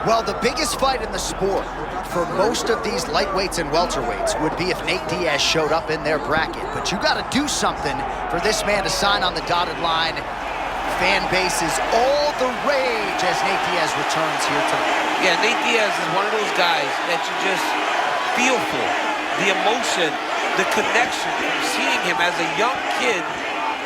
Well, the biggest fight in the sport for most of these lightweights and welterweights would be if Nate Diaz showed up in their bracket. But you got to do something for this man to sign on the dotted line. Fan base is all the rage as Nate Diaz returns here tonight. Yeah, Nate Diaz is one of those guys that you just feel for. The emotion, the connection, seeing him as a young kid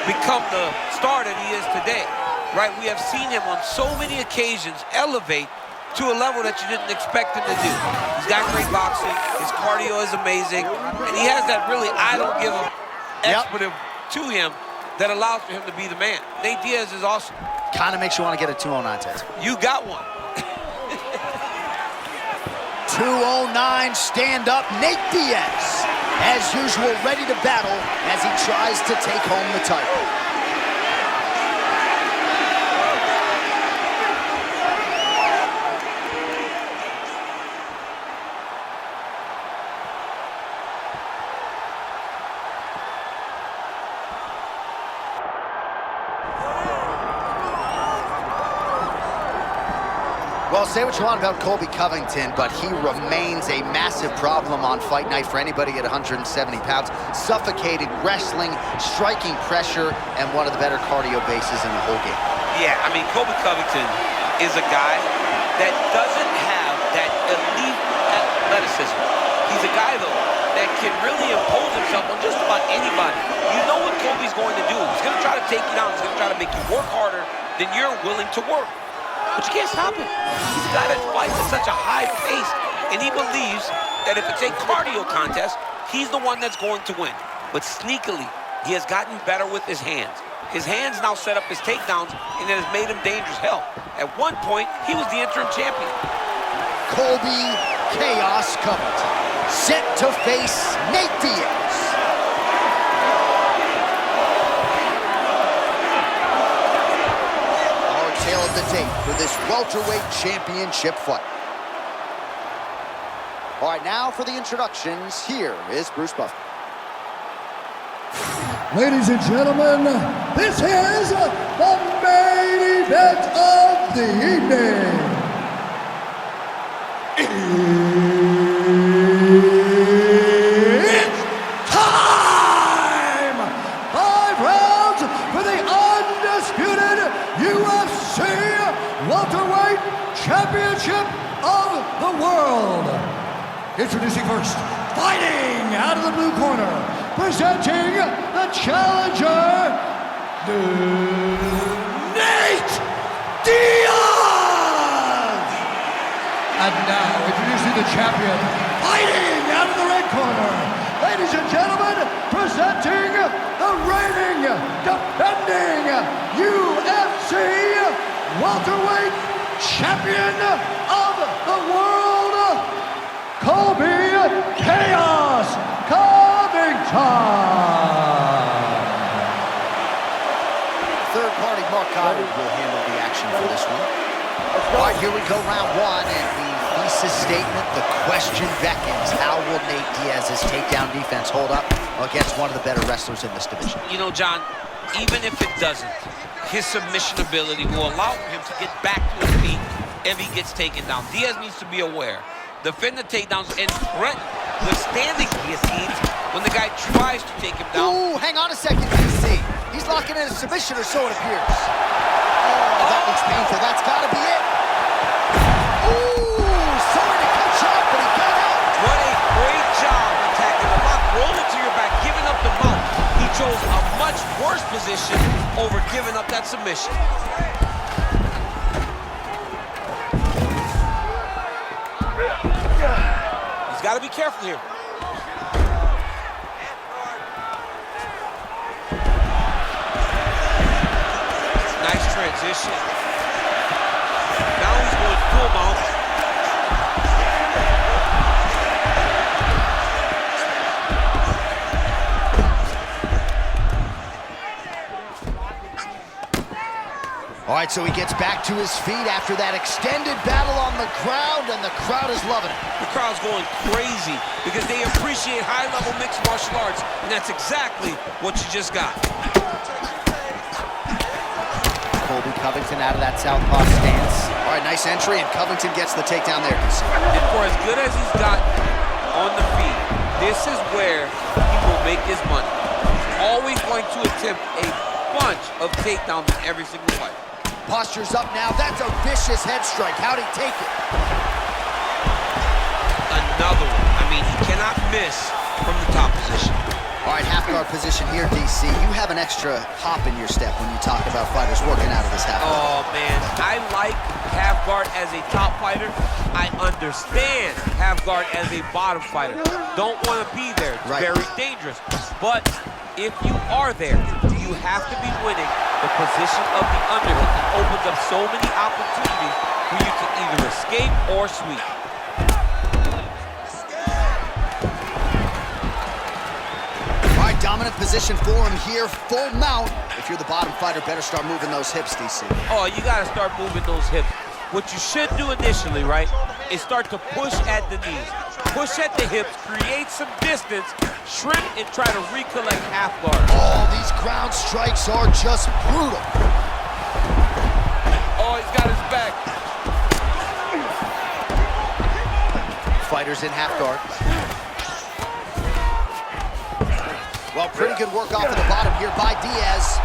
become the star that he is today, right? We have seen him on so many occasions elevate to a level that you didn't expect him to do. He's got great boxing, his cardio is amazing, and he has that really I don't give a expletive to him that allows for him to be the man. Nate Diaz is awesome. Kind of makes you want to get a 209 test. You got one. 209 stand up, Nate Diaz, as usual, ready to battle as he tries to take home the title. Well, say what you want about Colby Covington, but he remains a massive problem on fight night for anybody at 170 pounds. Suffocating wrestling, striking pressure, and one of the better cardio bases in the whole game. Yeah, I mean, Colby Covington is a guy that doesn't have that elite athleticism. He's a guy, though, that can really impose himself on just about anybody. You know what Colby's going to do. He's going to try to take you down. He's going to try to make you work harder than you're willing to work. But you can't stop him. He's a guy that fights at such a high pace, and he believes that if it's a cardio contest, he's the one that's going to win. But sneakily, he has gotten better with his hands. His hands now set up his takedowns, and it has made him dangerous. Hell, at one point, he was the interim champion. Colby Chaos Covington, set to face Nate Diaz. Of the tape for this welterweight championship fight. All right, now for the introductions, here is Bruce Buffer. Ladies and gentlemen, this is the main event of the evening. It's time! 5 rounds for the undisputed UFC Welterweight Championship of the World. Introducing first, fighting out of the blue corner, presenting the challenger, Nate Diaz! And now, introducing the champion, fighting out of the red corner, ladies and gentlemen, presenting the reigning, defending UFC welterweight champion of the world, Colby Chaos Covington. Third party Mark Cotton will handle the action for this one. All right, here we go, round 1, and the thesis statement, the question beckons. How will Nate Diaz's takedown defense hold up against one of the better wrestlers in this division? You know, John, even if it doesn't, his submission ability will allow him to get back to his feet if he gets taken down. Diaz needs to be aware, defend the takedowns, and threaten the standing guillotines when the guy tries to take him down. Ooh, hang on a second, DC. He's locking in a submission, or so it appears. Oh, that looks painful. That's got to be it. Ooh, sorry to cut you off, but he got out. What a great job attacking the lock, rolling to your back, giving up the mount. He chose a much worse position over giving up that submission. He's got to be careful here. Nice transition. Now he's going full mount. All right, so he gets back to his feet after that extended battle on the ground, and the crowd is loving it. The crowd's going crazy because they appreciate high-level mixed martial arts, and that's exactly what you just got. Colby Covington out of that southpaw stance. All right, nice entry, and Covington gets the takedown there, DC. And for as good as he's got on the feet, this is where he will make his money. He's always going to attempt a bunch of takedowns in every single fight. Posture's up now. That's a vicious head strike. How'd he take it? Another one. I mean, he cannot miss from the top position. All right, half guard position here, DC. You have an extra hop in your step when you talk about fighters working out of this half guard. Oh, man. I like half guard as a top fighter. I understand half guard as a bottom fighter. Don't want to be there. It's very dangerous. But if you are there, you have to be winning the position of the underhook. It opens up so many opportunities for you to either escape or sweep. Dominant position for him here, full mount. If you're the bottom fighter, better start moving those hips, DC. Oh, you got to start moving those hips. What you should do initially, right, is start to push at the knees. Push at the hips, create some distance, shrimp, and try to recollect half guard. Oh, these ground strikes are just brutal. Oh, he's got his back. Fighters in half guard. Well, pretty good work off of the bottom here by Diaz.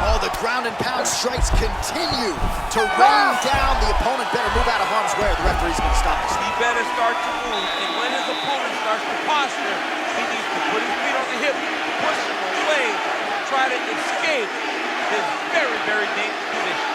Oh, the ground and pound strikes continue to rain down. The opponent better move out of harm's way or the referee's going to stop this. He better start to move, and when his opponent starts to posture, he needs to put his feet on the hip, push him away, try to escape this very, very dangerous position.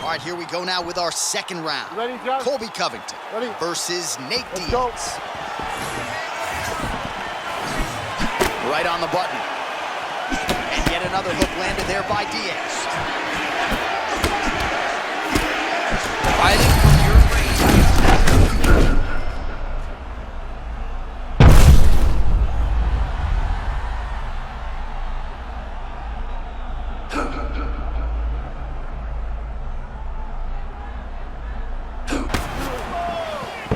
All right, here we go now with our second round. Ready, John? Colby Covington versus Nate Diaz. Right on the button. And yet another hook landed there by Diaz. Fighting from your range.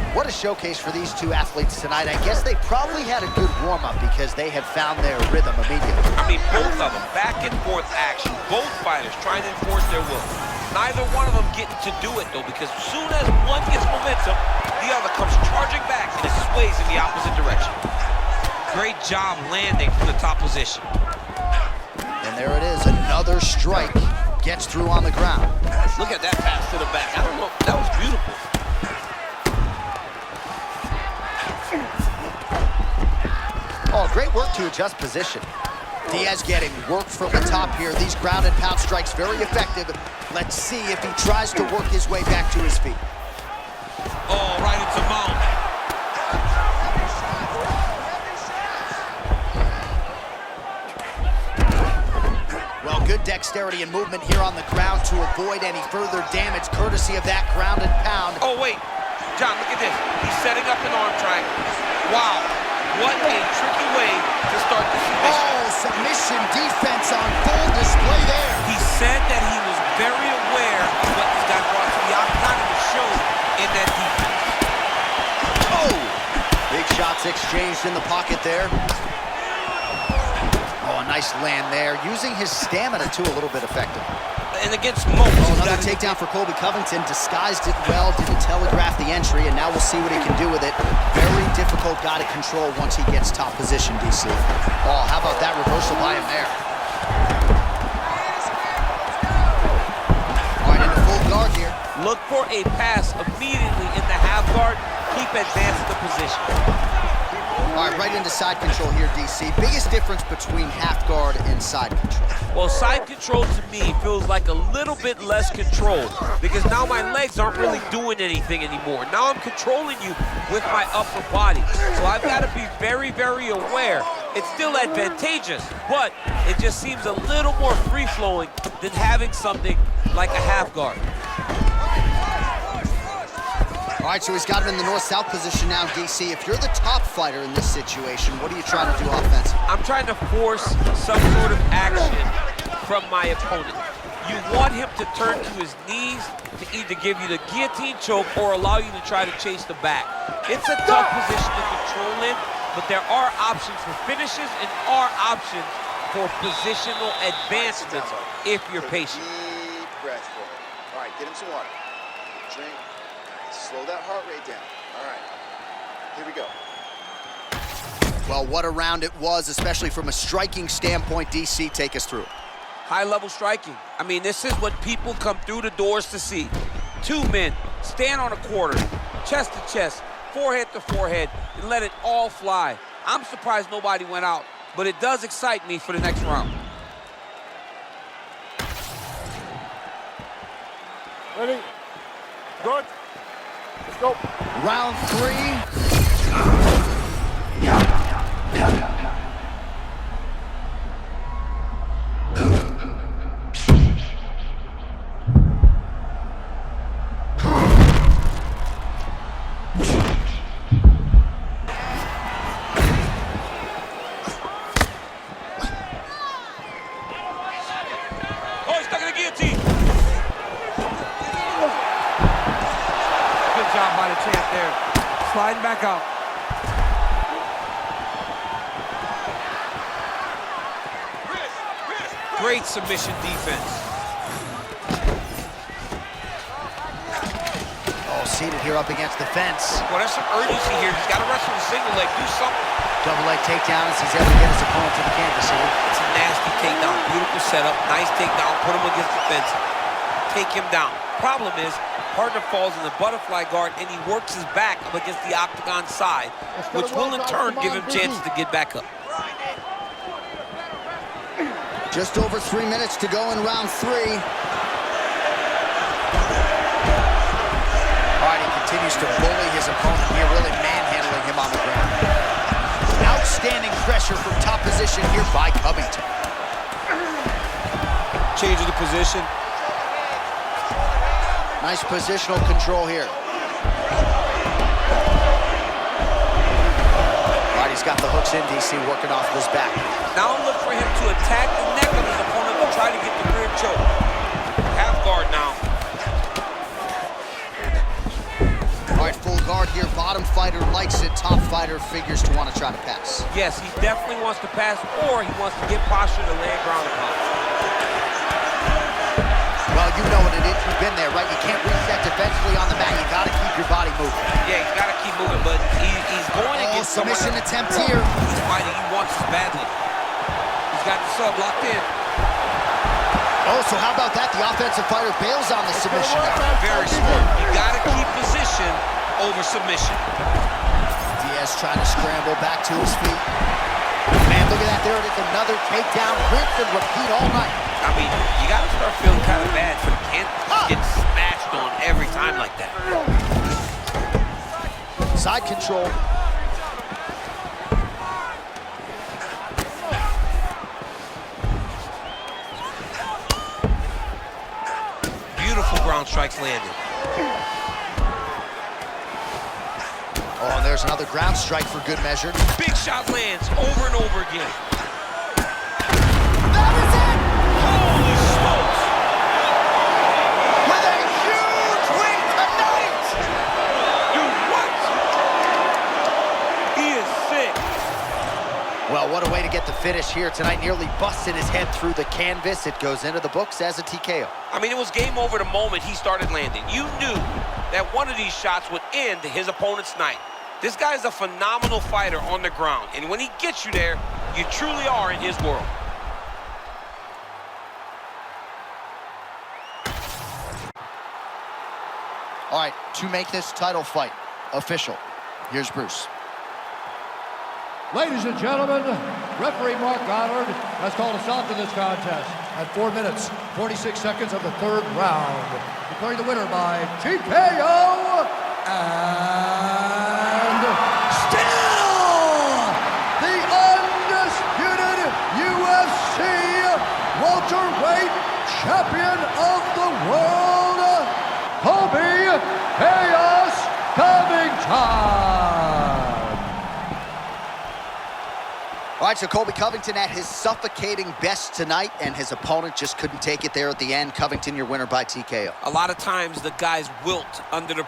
What a showcase for these two athletes tonight. I guess they probably had a good warm-up because they have found their rhythm immediately. I mean, both of them, back and forth action. Both fighters trying to enforce their will. Neither one of them getting to do it, though, because as soon as one gets momentum, the other comes charging back and it sways in the opposite direction. Great job landing from the top position. And there it is, another strike gets through on the ground. Look at that pass to the back. I don't know, that was beautiful. Oh, great work to adjust position. Diaz getting work from the top here. These ground and pound strikes very effective. Let's see if he tries to work his way back to his feet. Oh, right into mount. Well, good dexterity and movement here on the ground to avoid any further damage, courtesy of that ground and pound. Oh, wait. John, look at this. He's setting up an arm triangle. Wow. What a tricky way to start the submission. Oh, submission defense on full display there. He said that he was very aware of what this guy brought to the octagon and it showed in that defense. Oh! Big shots exchanged in the pocket there. Oh, a nice land there. Using his stamina, too, a little bit effective. And against most. Oh, another takedown for Colby Covington. Disguised it well, didn't telegraph the entry, and now we'll see what he can do with it. Very difficult guy to control once he gets top position, DC. Oh, how about that reversal by him there? All right, into full guard here. Look for a pass immediately in the half guard. Keep advancing the position. All right, right into side control here, DC. Biggest difference between half guard and side control? Well, side control to me feels like a little bit less control because now my legs aren't really doing anything anymore. Now I'm controlling you with my upper body. So I've got to be very, very aware. It's still advantageous, but it just seems a little more free-flowing than having something like a half guard. All right, so he's got him in the north-south position now, DC. If you're the top fighter in this situation, what are you trying to do offensively? I'm trying to force some sort of action from my opponent. You want him to turn to his knees to either give you the guillotine choke or allow you to try to chase the back. It's a tough position to control in, but there are options for finishes and are options for positional advancements if you're patient. Deep breath for it. All right, get him some water. Drink. Slow that heart rate down. All right, here we go. Well, what a round it was, especially from a striking standpoint. DC, take us through. High-level striking. I mean, this is what people come through the doors to see. Two men stand on a quarter, chest to chest, forehead to forehead, and let it all fly. I'm surprised nobody went out, but it does excite me for the next round. Ready? Good. Let's go. Round 3. Oh, he's stuck in the guillotine. Good job by the champ there. Sliding back out. Great submission defense. Oh, seated here up against the fence. Well, there's some urgency here. He's got to wrestle the single leg. Do something. Double leg takedown as he's able to get his opponent to the canvas here. It's a nasty takedown. Beautiful setup. Nice takedown. Put him against the fence. Take him down. Problem is, partner falls in the butterfly guard and he works his back up against the octagon side, which will in turn give him chances to get back up. Just over 3 minutes to go in round 3. All right, he continues to bully his opponent here, really manhandling him on the ground. Outstanding pressure from top position here by Covington. Change of the position. Nice positional control here. All right, he's got the hooks in, DC, working off of his back. Now look for him to attack the neck of his opponent and try to get the rear choke. Half guard now. All right, full guard here. Bottom fighter likes it. Top fighter figures to want to try to pass. Yes, he definitely wants to pass, or he wants to get posture to land ground and pound. Well, you know what it is. You've been there, right? You can't reset defensively on the mat. You got to keep your body moving. Yeah, he's got to keep moving, but he's going against submission attempt here. He's fighting. He wants this badly. He's got the sub locked in. Oh, so how about that? The offensive fighter bails on the submission. Very smart. You got to keep position over submission. Diaz trying to scramble back to his feet. Man, look at that. There it is. Another takedown. Rinse and repeat all night. I mean, you got to start feeling kind of bad for the canvas. Getting smashed on every time like that. Side control. Beautiful ground strikes landed. Oh, and there's another ground strike for good measure. Big shot lands over and over again. That is it! Holy smokes! With a huge win tonight! Dude, what? He is sick. Well, what a way to get the finish here tonight. Nearly busted his head through the canvas. It goes into the books as a TKO. I mean, it was game over the moment he started landing. You knew that one of these shots would end his opponent's night. This guy's a phenomenal fighter on the ground, and when he gets you there, you truly are in his world. All right, to make this title fight official, here's Bruce. Ladies and gentlemen, referee Mark Goddard has called a stop to this contest at 4 minutes, 46 seconds of the third round, declaring the winner by TKO and still the undisputed UFC welterweight champion of the world, Colby Diaz. time. All right, so Colby Covington at his suffocating best tonight, and his opponent just couldn't take it there at the end. Covington, your winner by TKO. A lot of times the guys wilt under the